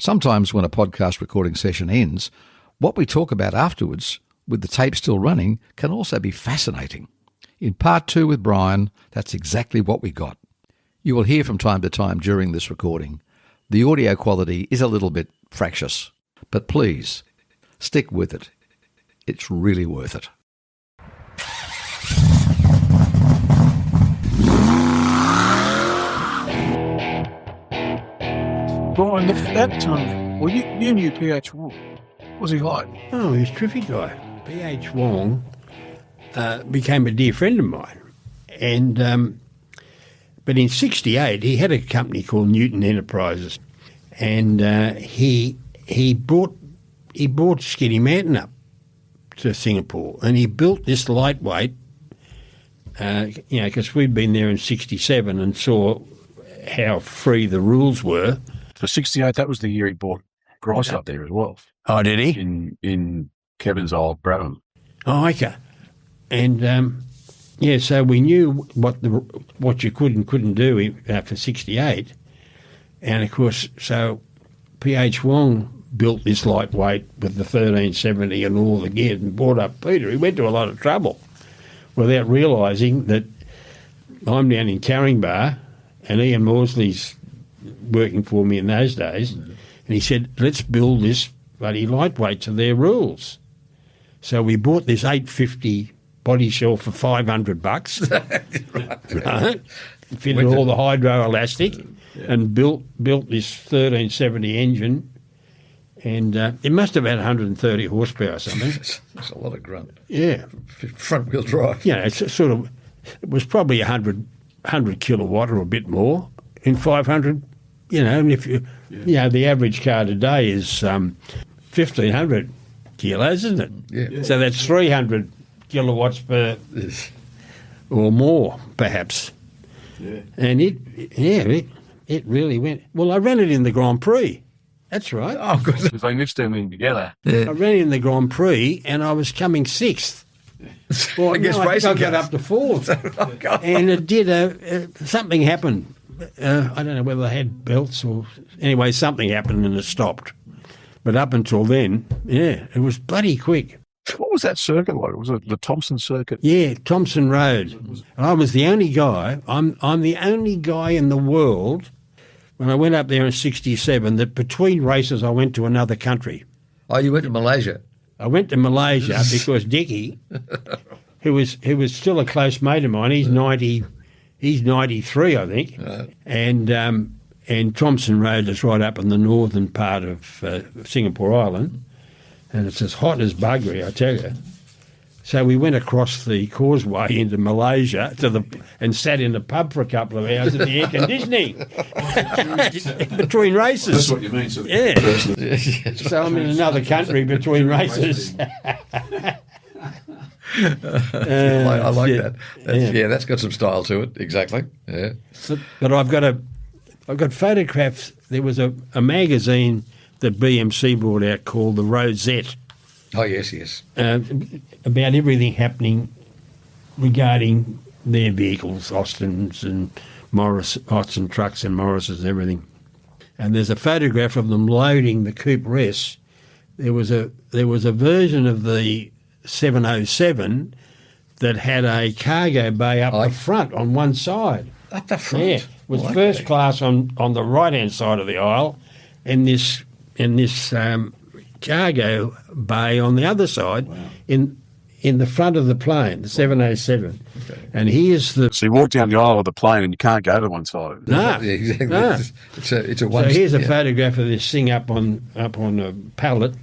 Sometimes when a podcast recording session ends, what we talk about afterwards, with the tape still running, can also be fascinating. In part 2 with Brian, that's exactly what we got. You will hear from time to time during this recording. The audio quality is a little bit fractious, but please, stick with it. It's really worth it. Brian, at that time, well, you knew P.H. Wong. What was he like? Oh, he was a terrific guy. P.H. Wong became a dear friend of mine. And but in '68, he had a company called Newton Enterprises, and he brought Skinny Manton up to Singapore, and he built this lightweight. Because we'd been there in '67 and saw how free the rules were. For '68, that was the year he bought Grice up there as well. Oh, did he? In Kevin's old Brabham. Oh, okay. And so we knew what you could and couldn't do for '68, and of course, so P.H. Wong built this lightweight with the 1370 and all the gear and brought up Peter. He went to a lot of trouble without realising that I'm down in Caringbah and Ian Morsley's working for me in those days, and he said, let's build this bloody lightweight to their rules. So we bought this 850 body shell for $500, right? Fitted all the hydroelastic and built this 1370 engine, and it must have had 130 horsepower or something. That's a lot of grunt. Yeah. Front-wheel drive. Yeah, it was probably 100 kilowatt or a bit more in 500, and if the average car today is 1,500 kilos, isn't it? Yeah. So that's 300 kilowatts per or more, perhaps. Yeah. And it really went. Well, I ran it in the Grand Prix. That's right. Oh, good. Because they mixed everything together. I ran in the Grand Prix and I was coming 6th. Well, I guess I racing got cars. up to 4th. Oh, God. And it did something happened. I don't know whether they had belts or anyway, something happened and it stopped. But up until then, it was bloody quick. What was that circuit like? Was it the Thompson circuit? Yeah, Thompson Road. And I was the only guy. I'm the only guy in the world when I went up there in '67 that between races I went to another country. Oh, you went to Malaysia? I went to Malaysia because Dickie, who was still a close mate of mine, he's 93, I think, and Thompson Road is right up in the northern part of Singapore Island, and it's as hot as buggery, I tell you. So we went across the causeway into Malaysia and sat in the pub for a couple of hours in the air conditioning between races. That's what you mean. So Yeah. So I'm in another country between races. I like that. That's got some style to it. Exactly. Yeah. But I've got photographs. There was a magazine that BMC brought out called The Rosette. Oh, yes. About everything happening regarding their vehicles, Austins and Austin trucks and Morrises and everything. And there's a photograph of them loading the Coupe S. There was a version of the 707 that had a cargo bay up the front on one side. Up the front? Yeah. It was first class on the right-hand side of the aisle, and this cargo bay on the other side in the front of the plane, the 707. Okay. And here's the... So you walk down the aisle of the plane and you can't go to one side. No. Yeah, exactly. No. It's a one... So here's a photograph of this thing up on a pallet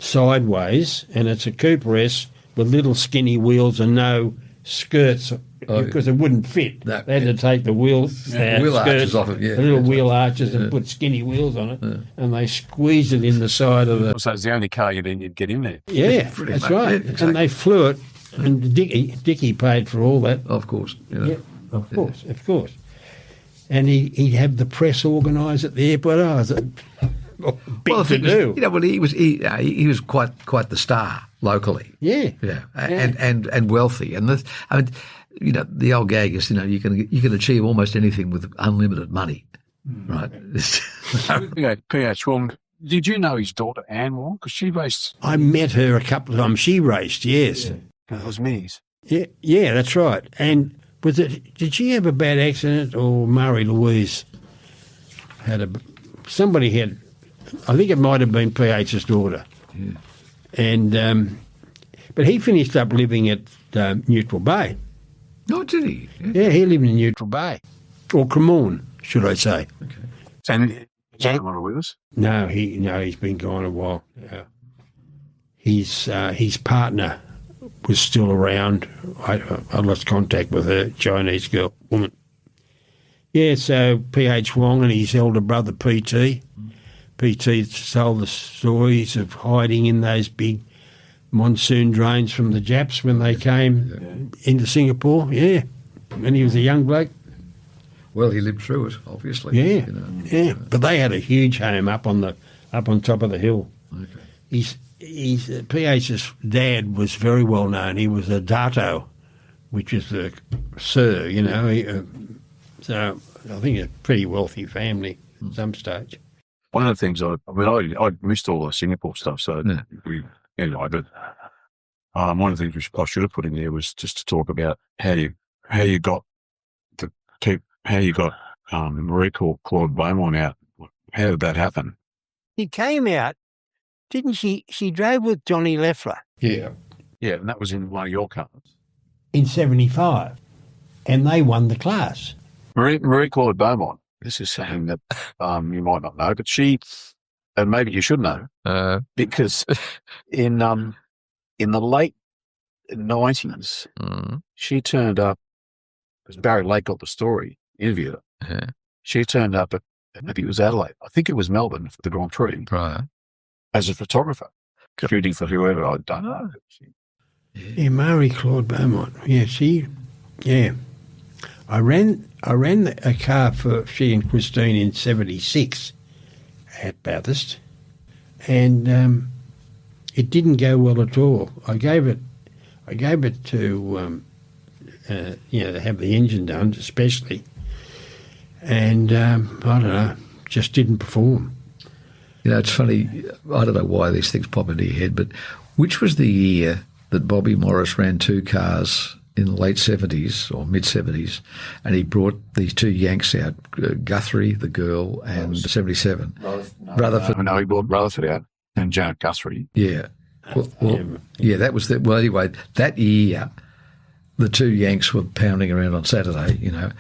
sideways, and it's a Cooper S with little skinny wheels and no skirts because it wouldn't fit. No, they had to take the wheel arches off it, the little wheel arches and put skinny wheels on it, and they squeezed it in the side of the... So it's the only car you'd get in there. Yeah, that's right. Yeah, exactly. And they flew it, and Dickie paid for all that. Of course. Yeah, of course. And he'd have the press organised at the airport. Oh, it was a big to do. He was quite the star locally. Yeah. And wealthy. And the old gag is, you can achieve almost anything with unlimited money, right? P.H. Wong, Did you know his daughter, Anne Wong? Because she raced. I met her a couple of times. She raced, yes. It was Minis. Yeah, that's right. And did she have a bad accident, or Murray Louise somebody had, I think it might have been PH's daughter. Yeah. And, but he finished up living at Neutral Bay. Oh, did he? Yeah, he lived in Neutral Bay. Or Cremorne, should I say. Okay. And is he no longer with us? No, he's been gone a while. His partner was still around. I lost contact with her, Chinese woman. Yeah, so P.H. Wong and his elder brother P.T. P.T. told the stories of hiding in those big monsoon drains from the Japs when they came into Singapore. Yeah, and he was a young bloke. Well, he lived through it, obviously. Yeah, you know. yeah. But they had a huge home up on top of the hill. Okay. His PH's dad was very well known. He was a Dato, which is a Sir, you know. So I think a pretty wealthy family at some stage. One of the things I missed all the Singapore stuff, so but one of the things I should have put in there was just to talk about how you got Marie Claude Beaumont out. How did that happen? He came out, didn't she? She drove with Johnny Leffler. Yeah. Yeah, and that was in one of your cars. In 75, and they won the class. Marie Claude Beaumont. This is something that you might not know, but she, and maybe you should know, because in the late 90s, she turned up. Because Barry Lake got the story, interviewed her. She turned up at, maybe it was Adelaide, I think it was Melbourne for the Grand Prix, Right. as a photographer, shooting for whoever, I don't know. Yeah, Marie Claude Beaumont. Yeah, I ran a car for she and Christine in 76 at Bathurst, and it didn't go well at all. I gave it to have the engine done, especially, and I don't know, just didn't perform. You know, it's funny, I don't know why these things pop into your head, but which was the year that Bobby Morris ran two cars in the late 70s or mid-70s, and he brought these two Yanks out, Guthrie, the girl, and 77. Rutherford. No, he brought Rutherford out and Janet Guthrie. Yeah. That was well, anyway, that year, the two Yanks were pounding around on Saturday, you know,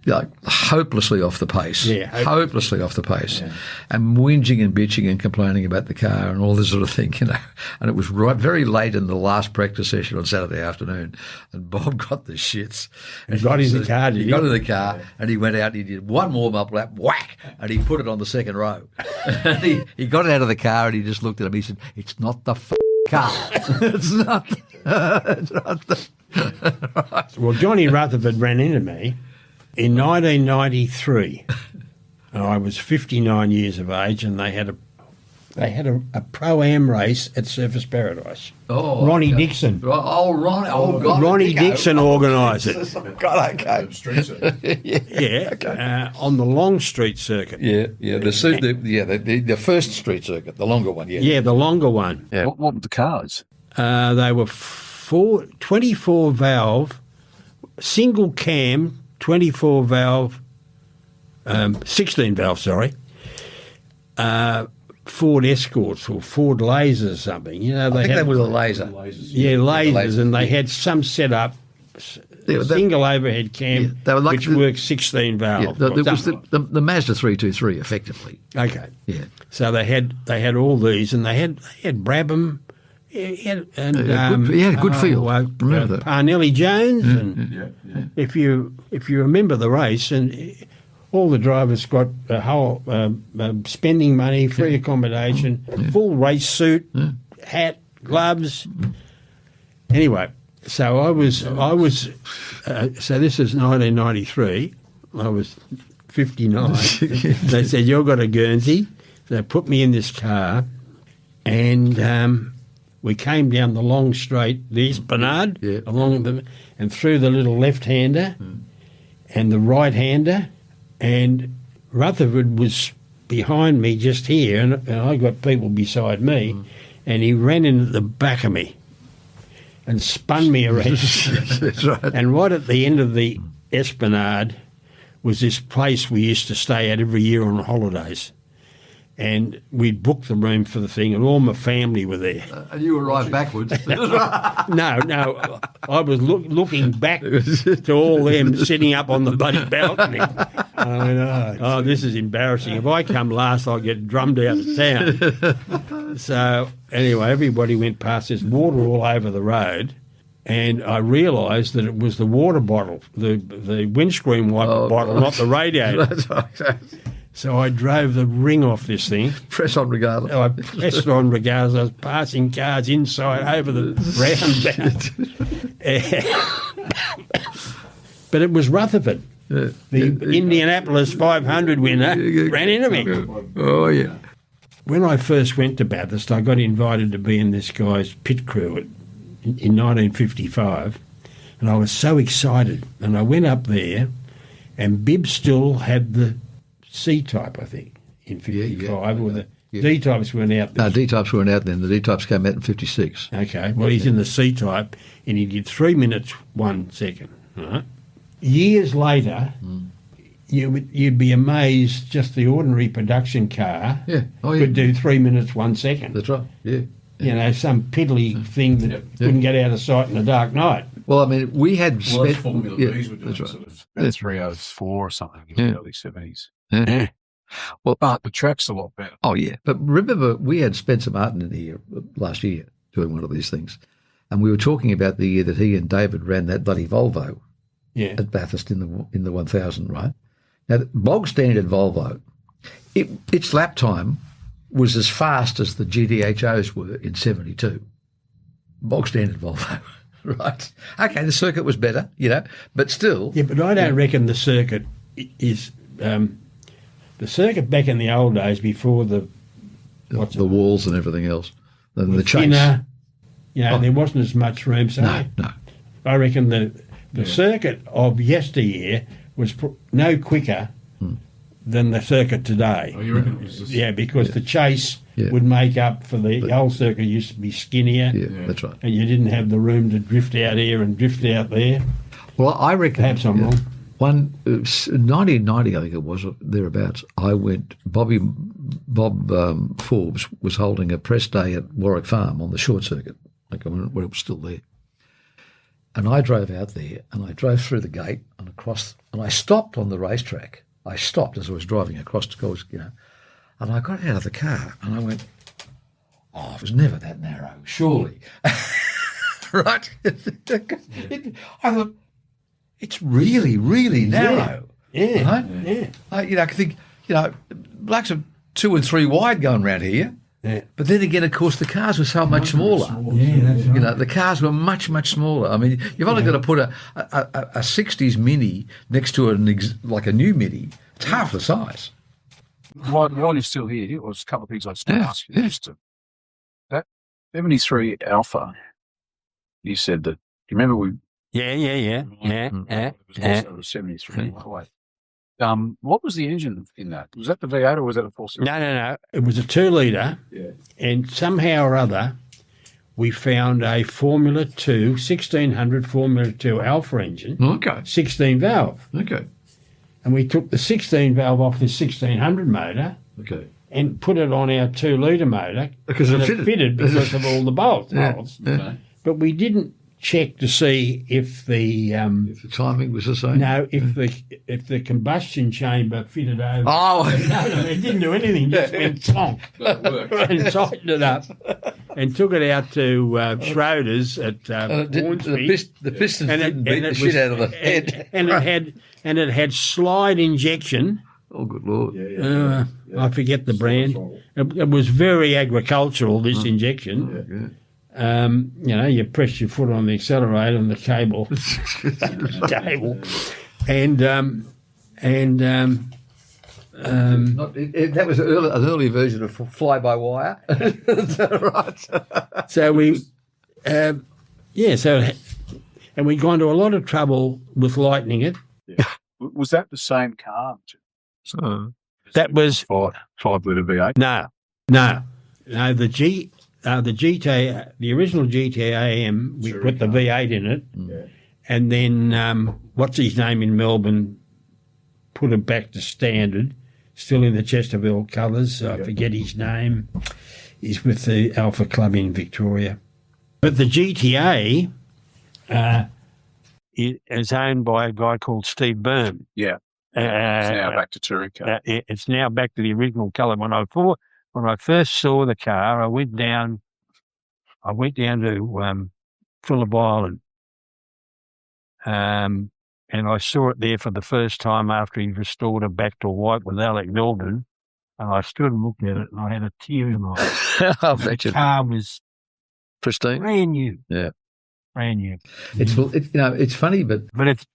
like hopelessly off the pace. Yeah. Hopelessly off the pace. Yeah. And whinging and bitching and complaining about the car and all this sort of thing, you know. And it was very late in the last practice session on Saturday afternoon, and Bob got the shits. And got in the car, did he? He got in the car and he went out and he did one warm-up lap, whack, and he put it on the second row. And he got out of the car and he just looked at him. He said, "It's not the car. It's not the right." Well, Johnny Rutherford ran into me in 1993. I was 59 years of age, and they had a Pro-Am race at Surfers Paradise. Oh, Ronnie Dixon. Oh, Ronnie. Oh, God. Ronnie Dixon organised it. God, okay. Yeah, okay. On the long street circuit. Yeah. The first street circuit, the longer one. Yeah. Yeah, the longer one. Yeah. What were the cars? They were 24 valve, single cam, 24 valve, 16 valve, sorry, Ford Escorts or Ford Lasers or something. You know, I think they were the laser. Yeah, lasers, and they had some set up, single overhead cam, they were like which worked 16 valve. Yeah, it was the Mazda 323, effectively. Okay. Yeah. So they had all these, and they had Brabham. He had a good feel. Remember that. Parnelli Jones, and if you remember the race, and all the drivers got a whole spending money, free accommodation, full race suit, hat, gloves. Anyway, so I was. So this is 1993. I was 59. They said, "You've got a Guernsey." They put me in this car, and we came down the long straight, the Esplanade, and through the little left-hander and the right-hander, and Rutherford was behind me just here, and I got people beside me, and he ran into the back of me and spun me around. That's right. And right at the end of the esplanade was this place we used to stay at every year on holidays. And we'd booked the room for the thing, and all my family were there. And you were right backwards. No, I was looking back to all them sitting up on the bloody balcony. I went, oh, this is embarrassing. If I come last, I'll get drummed out of town. So anyway, everybody went past. There's water all over the road, and I realised that it was the water bottle, the windscreen wiper bottle, not the radiator. That's right. So I drove the ring off this thing. Press on regardless. I pressed on regardless. I was passing cars inside over the roundabout. But it was Rutherford, the Indianapolis 500 winner, ran into me. Oh, yeah. When I first went to Bathurst, I got invited to be in this guy's pit crew in 1955, and I was so excited. And I went up there, and Bibb still had the C-type, I think, in 55, or the D-types weren't out then. No, D-types weren't out then. The D-types came out in 56. Okay, well, he's in the C-type, and he did 3 minutes, 1 second. Right? Years later, you'd be amazed just the ordinary production car could do 3 minutes, 1 second. That's right, yeah. You know, some piddly thing that couldn't get out of sight in a dark night. Well, I mean, we had spent... Formula Bs were doing sort of about 304 or something in the early 70s. Yeah. Well, but the track's a lot better. Oh, yeah. But remember, we had Spencer Martin in here last year doing one of these things. And we were talking about the year that he and David ran that bloody Volvo at Bathurst in the 1000, right? Now, the bog standard Volvo, its lap time was as fast as the GTHOs were in 72. Bog standard Volvo, right? Okay, the circuit was better, but still. Yeah, but I don't reckon the circuit is... the circuit back in the old days before the walls and everything else, and the chase. Thinner, there wasn't as much room. So no. I reckon the circuit of yesteryear was no quicker than the circuit today. Oh, you reckon it was just... because the chase would make up for the old circuit used to be skinnier. Yeah, that's right. And you didn't have the room to drift out here and drift out there. Well, I reckon... Perhaps I'm wrong. 1990, I think it was, thereabouts, I went, Bob Forbes was holding a press day at Warwick Farm on the short circuit, when it was still there. And I drove out there, and I drove through the gate and across, and I stopped on the racetrack. I stopped as I was driving across to go, and I got out of the car, and I went, oh, it was never that narrow, surely. Right? I thought, it's really, really narrow. Yeah. Right? Yeah. I think, blacks are 2 and 3 wide going around here. Yeah. But then again, of course, the cars were so much smaller. Yeah, that's right. The cars were much, much smaller. I mean, you've only got to put a 60s Mini next to like a new Mini. It's half the size. While you're still here, there was a couple of things I was going to ask you. That 73 Alpha, you said that, you remember we... Yeah. 73. What was the engine in that? Was that the V8 or was that a 4-cylinder? No. It was a 2-litre, and somehow or other we found a Formula 2, 1600 Formula 2 Alpha engine, 16 valve. Okay. And we took the 16 valve off the 1600 motor and put it on our 2-litre motor because it fitted because of all the bolts. Yeah. But we didn't check to see if the timing was the same. No, if the combustion chamber fitted over. Oh, no, it didn't do anything. Just went plonk and tightened it up, and took it out to Schroeder's at Hornsby. The pistons didn't beat the shit out of the head, and it had slide injection. Oh, good Lord! I forget the brand. It was very agricultural. This injection. You press your foot on the accelerator and the cable, that was an early version of fly-by-wire. Right. So and we'd gone to a lot of trouble with lightening it. Yeah. Was that the same car? That was 5-litre V8. no. The GTA, the original GTA AM, we put the V8 in it, and then what's his name in Melbourne put it back to standard, still in the Chesterfield colours. I forget his name. He's with the Alpha Club in Victoria. But the GTA is owned by a guy called Steve Byrne. Yeah. It's now back to touring car. It's now back to the original colour. When I first saw the car, I went down to Phillip Island, and I saw it there for the first time after he restored it back to white with Alec Milden. And I stood and looked at it, and I had a tear in my eye. The car was pristine, brand new. Yeah, brand new. It's funny, but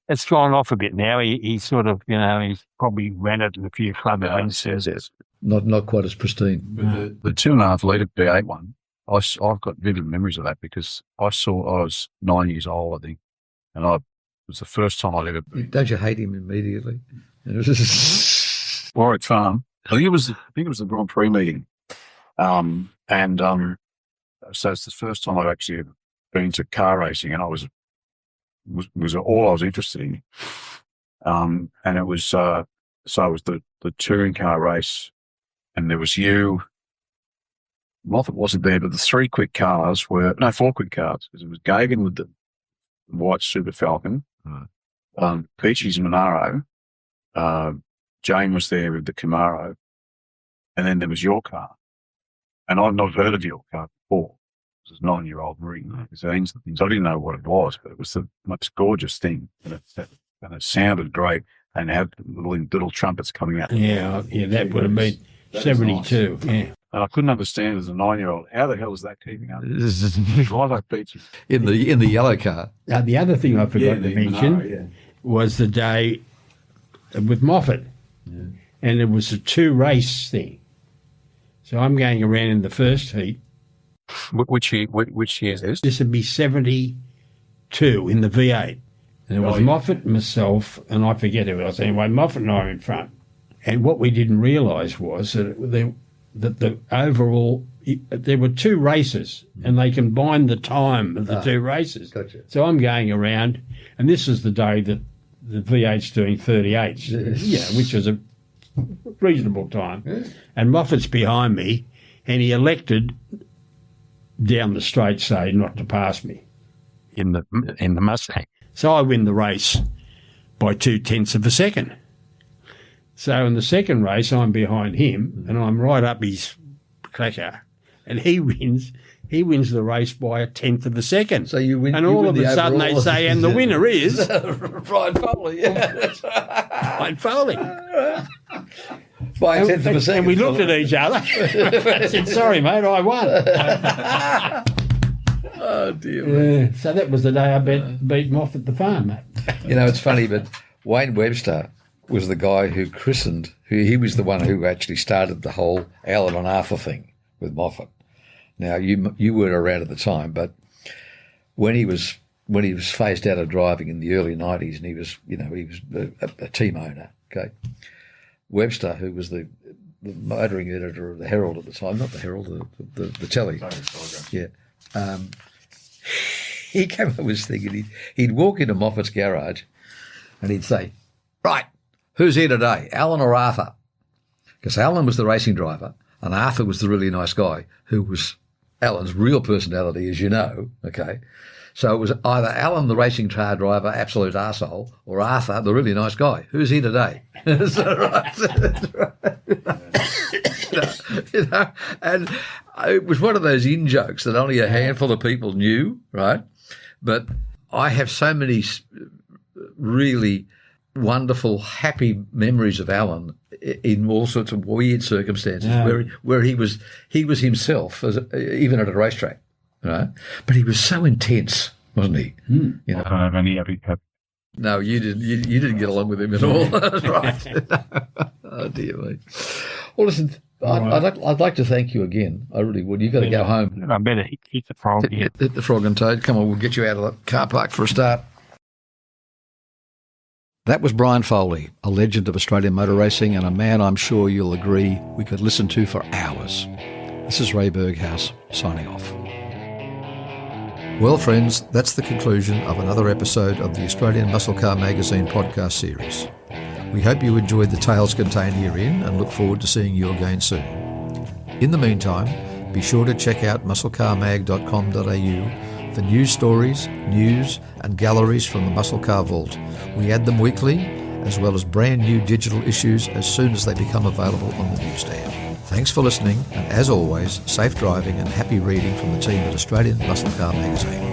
it's gone off a bit now. He sort of, he's probably ran it in a few club events. Yes. Not quite as pristine. But the 2.5-litre V8 one, I've got vivid memories of that because I was 9 years old, I think, and it was the first time I'd ever been. Don't you hate him immediately? Warwick Farm. I think it was the Grand Prix meeting, so it's the first time I've actually been to car racing, and I was all I was interested in, and it was so it was the touring car race, and there was you. Moffat wasn't there, but the 4 quick cars. Because it was Gagan with the white Super Falcon, Peachy's Monaro, Jane was there with the Camaro, and then there was your car. And I'd not heard of your car before. It was a 9-year-old Marine magazines and things. I didn't know what it was, but it was the most gorgeous thing. And it sounded great, and it had little trumpets coming out. Yeah, that would have been 72. Nice. Yeah. And I couldn't understand as a 9-year-old, how the hell is that keeping up? Why like Peachy? In the yellow car. The other thing I forgot to mention was the day with Moffat. Yeah. And it was a 2-race thing. So I'm going around in the first heat. Which year is this? This would be 72 in the V8. And it was Moffat, myself, and I forget who else. Anyway, Moffat and I were in front. And what we didn't realise was that the overall, there were 2 races, and they combined the time of the 2 races. Gotcha. So I'm going around, and this is the day that the V8's doing 38s, which was a reasonable time. Yeah. And Moffat's behind me, and he elected down the straight, say, not to pass me in the Mustang. So I win the race by 0.2 of a second. So in the second race, I'm behind him, and I'm right up his cracker, and he wins the race by 1/10 of a second. So you win, and all of a sudden they say, and the winner is Brian Foley. Yeah, that's right. Brian Foley. By 1/10 of a second. And we looked at each other. I said, "Sorry, mate, I won." Oh dear. So that was the day I beat Moff at the farm, mate. It's funny, but Wayne Webster was the guy who he was the one who actually started the whole Alan and Arthur thing with Moffat. Now, you weren't around at the time, but when he was phased out of driving in the early 90s, and he was a team owner, okay, Webster, who was the motoring editor of the Herald at the time, not the Herald, the telly, he came up with this thing, and he'd walk into Moffat's garage, and he'd say, "Right, who's here today, Alan or Arthur?" Because Alan was the racing driver, and Arthur was the really nice guy who was Alan's real personality, as you know, okay? So it was either Alan, the racing car driver, absolute arsehole, or Arthur, the really nice guy. Who's here today? Is that right? And it was one of those in-jokes that only a handful of people knew, right? But I have so many really wonderful, happy memories of Alan in all sorts of weird circumstances where he was himself, even at a racetrack, right? But he was so intense, wasn't he? I don't have any happy. No, you didn't. You didn't get along with him at all. That's right. Oh dear me. Well, listen, I'd like to thank you again. I really would. You've got to go home. I better hit the frog. Hit the frog and toad. Come on, we'll get you out of the car park for a start. That was Brian Foley, a legend of Australian motor racing and a man I'm sure you'll agree we could listen to for hours. This is Ray Berghaus, signing off. Well, friends, that's the conclusion of another episode of the Australian Muscle Car Magazine podcast series. We hope you enjoyed the tales contained herein and look forward to seeing you again soon. In the meantime, be sure to check out musclecarmag.com.au for news stories, news and galleries from the Muscle Car Vault. We add them weekly, as well as brand new digital issues as soon as they become available on the newsstand. Thanks for listening, and as always, safe driving and happy reading from the team at Australian Muscle Car Magazine.